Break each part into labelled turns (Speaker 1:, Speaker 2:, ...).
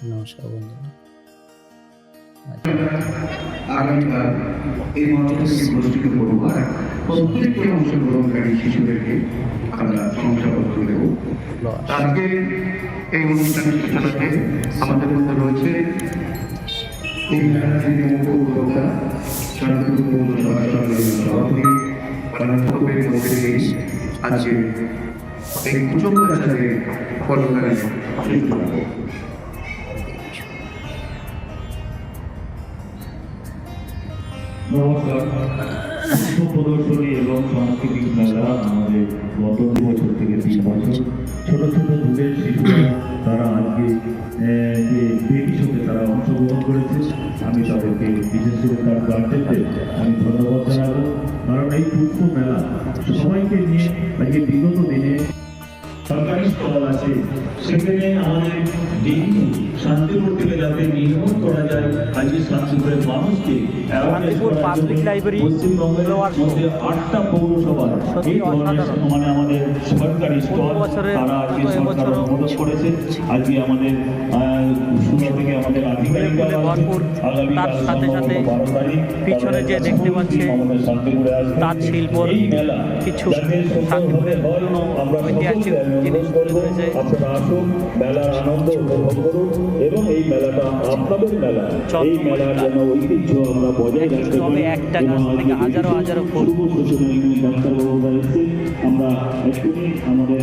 Speaker 1: নমস্কার বন্ধুরা।
Speaker 2: আগামীকাল এই মঞ্চে গোষ্ঠীকে করবো আর প্রত্যেকটি অংশগ্রহণকারী শিশুদেরকে আমরা শংসাপত্র দেব। আজকে এই অনুষ্ঠানের সূচনাতে আমাদের মধ্যে রয়েছে এই মেলাটির মুখ্য উদ্যোক্তা শান্তিপুর পৌরসভা সভাপতি কর্ণাটকের মধ্যে দিয়ে আজকে এই কুচকাচারের ফলকারী
Speaker 3: নমস্কার। প্রদর্শনী এবং সাংস্কৃতিক মেলা আমাদের গত 2 বছর থেকে 3 বছর ছোট ছোট দূরের শিশুরা তারা আজকে যে বেবি শোতে তারা অংশগ্রহণ করেছে। আমি তাদেরকে বিশেষ করে তার গার্জেনদের আমি ধন্যবাদ জানাবো, কারণ এই পুষ্প মেলা সবাইকে নিয়ে আজকে বিগত দিনে সরকারি স্টল আছে, সেখানে আমাদের ডেঙ্গু শান্তিপুর থেকে যাতে নির্মূল করা যায়, আজকে শান্তিপুরের মানুষকে পশ্চিমবঙ্গের মধ্যে 8টা পৌরসভার এই ধরনের মানে আমাদের সরকারি স্টল তারা আজকে সরকার অনুমোদন করেছে। আজকে আমাদের সুরা থেকে আমাদের আধিকারিকরা
Speaker 1: তার সাথে সাথে পিছনে যে দেখতে পাচ্ছি তাঁত শিল্প কিছু ঐতিহাসিক
Speaker 3: আপনারা আসুন, মেলার আনন্দ উপভোগ করুন এবং এই মেলাটা আপনাদের মেলা। এই মেলার যেন ঐতিহ্য আমরা বজায় রাখতে পারি।
Speaker 1: একটা গাছ থেকে হাজারো হাজারো ফুল
Speaker 3: ডাক্তারবাবুরা এসে আমরা এক্ষুনি আমাদের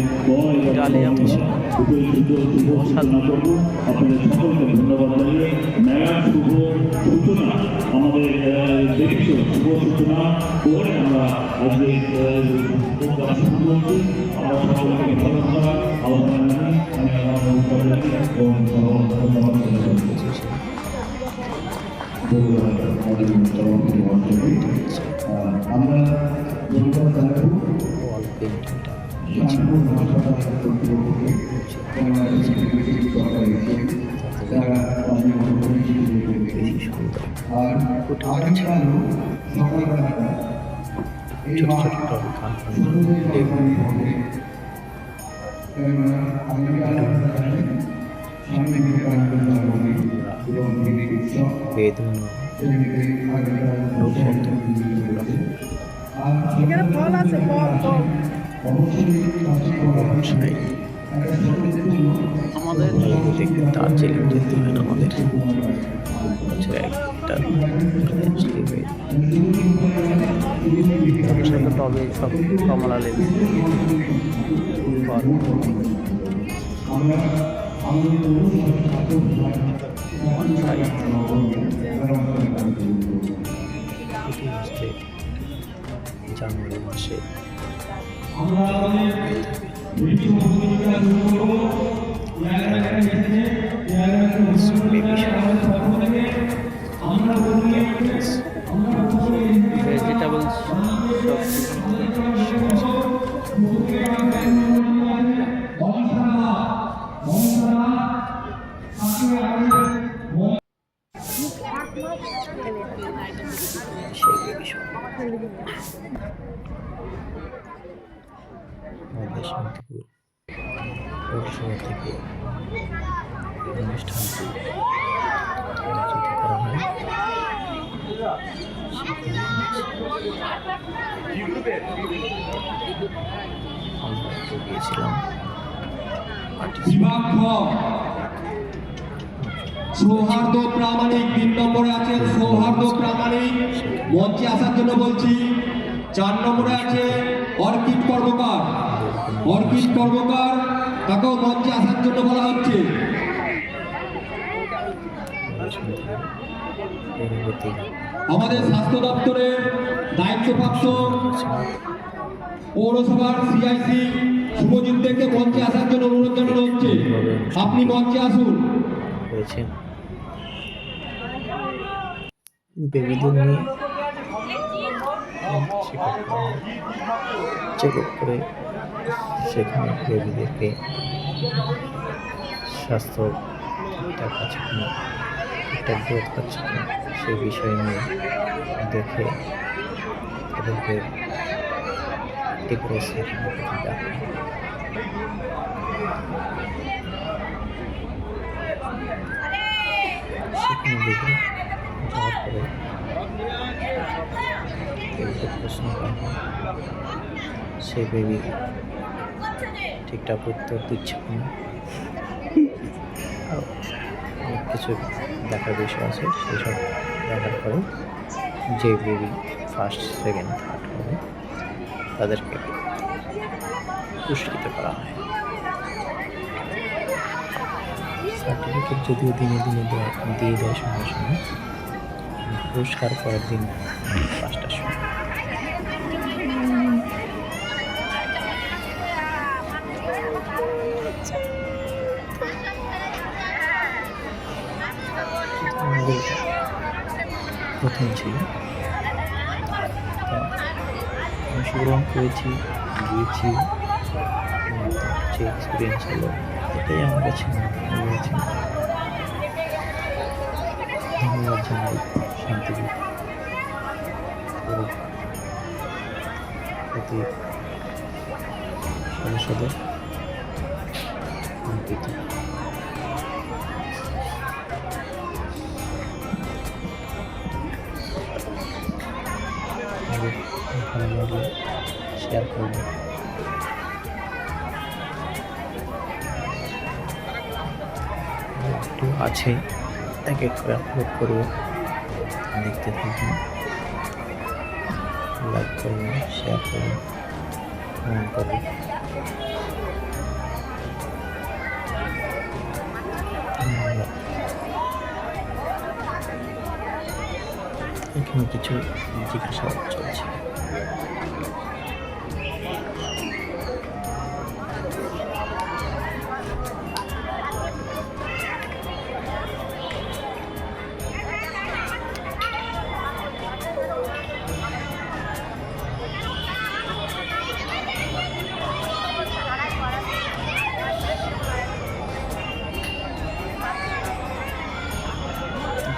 Speaker 3: সূচনা করবো। আপনাদের সকলকে ধন্যবাদ জানিয়ে মেলার শুভ সূচনা আমাদের দেখছো শুভ সূচনা করে আমরা আজকে শুরু করছি। আমরা সকলকে ধন্যবাদ আহ্বান জানাই। আমি আমার আমরা
Speaker 4: এখানে ফল আছে, ফল
Speaker 1: আমাদের দার্জিলিং যেতে হয় না, আমাদের একটা টবে সব কমলা লেবু জানুয়ারি মাসে ভেজিটেবলস আমাদের শান্তিপুর পৌরসভা থেকে অনুষ্ঠানটি আয়োজিত করা হয়। আমরা গিয়েছিলাম
Speaker 5: সৌহার্দ্য প্রামাণিক 3 নম্বরে আছে সৌহার্দ্য প্রামাণিক, মঞ্চে আসার জন্য বলছি। 4 নম্বরে আছে অর্কিড কর্মকার, অর্কিড কর্মকার, তাকেও মঞ্চে আসার জন্য বলা হচ্ছে। আমাদের স্বাস্থ্য দপ্তরের দায়িত্বপ্রাপ্ত পৌরসভার সিআইসি শুভজিৎ থেকে মঞ্চে আসার জন্য অনুরোধ জানানো হচ্ছে। আপনি মঞ্চে আসুন।
Speaker 1: বেবিদের নিয়ে চেক আপ করে সেখানে বেবিদেরকে স্বাস্থ্য ঠিকঠাক আছে কিনা, ঠিকঠাক গ্রোথ পাচ্ছে কিনা সেই বিষয় নিয়ে দেখে তাদেরকে ডেকোরেশন দিকে যাওয়ার পরে বেবিকে প্রশ্ন করা হয় সে বেবি ঠিকঠাক উত্তর দিচ্ছে কিনা। আরও অনেক কিছু দেখার বিষয় আছে, সেসব দেখার পরে যে বেবি ফার্স্ট সেকেন্ড থার্ড হবে তাদেরকে পুরস্কৃত করা হয়। সার্টিফিকেট যদিও দিনে দিনে দিয়ে দেয় সঙ্গে সঙ্গে, পুরস্কার পরের দিন 5টার সময়। আমাদের প্রথম ছিল, অংশগ্রহণ করেছি, গিয়েছি, যে এক্সপিরিয়েন্স হলো এটাই আমার কাছে মনে হয়েছে। ধন্যবাদ জানাই শান্তিদ্বীপ প্রতি সদস্যদের অঙ্কিত। ভালো লাগলে শেয়ার করবেন। একটু আছে এক এক করে আপলোড করবো, দেখতে থাকুন, লাইক করবেন, শেয়ার করবেন, কমেন্ট করবেন। এখানে কিছু জিজ্ঞাসাবাদ চলছে।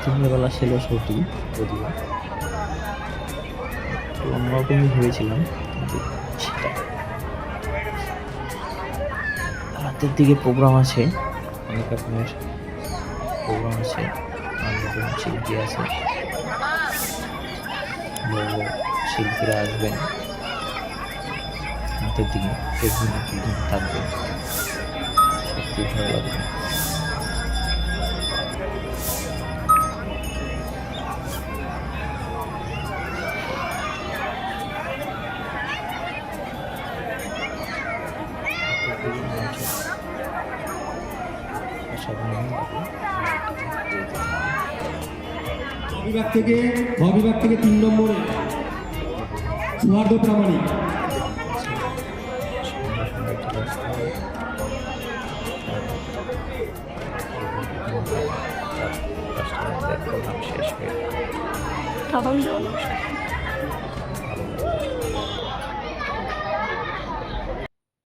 Speaker 1: দিনের বেলা ছিল শোটি, যদিও একটু অন্যরকমই ভেবেছিলাম, কিন্তু সেটা রাতের দিকে প্রোগ্রাম আছে, অনেক রকমের প্রোগ্রাম আছে, অনেক রকম শিল্পী আছে, বড় বড় শিল্পীরা আসবেন রাতের দিকে, একদিন থাকবে, সত্যি ভালো লাগবে।
Speaker 5: বিভাগ থেকে 3 নম্বরে সুহার্দ প্রামাণিক।
Speaker 1: শেষ হয়ে